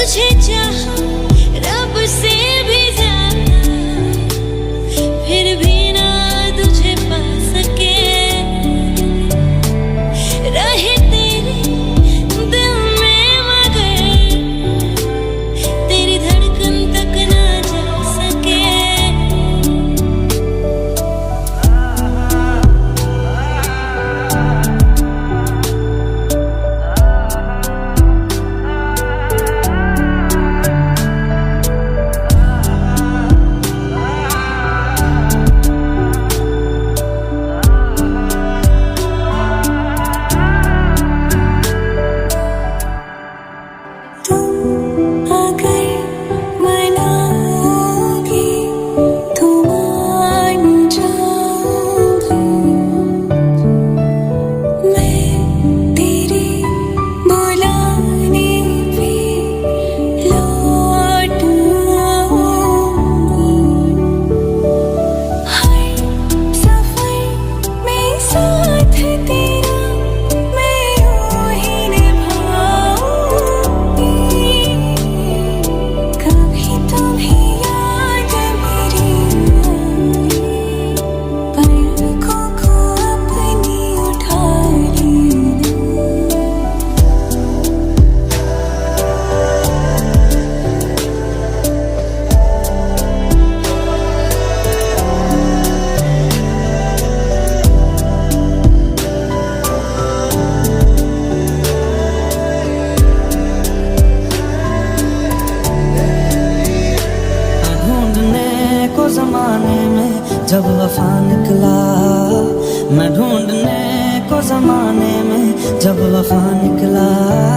तुझे चाहा रब से भी ज्यादा, फिर भी ना तुझे पा सके। रहे तेरे दिल में मगर तेरी धड़कन तक ना जा सके। ज़माने में जब वफा निकला, मैं ढूंढने को ज़माने में जब वफा निकला।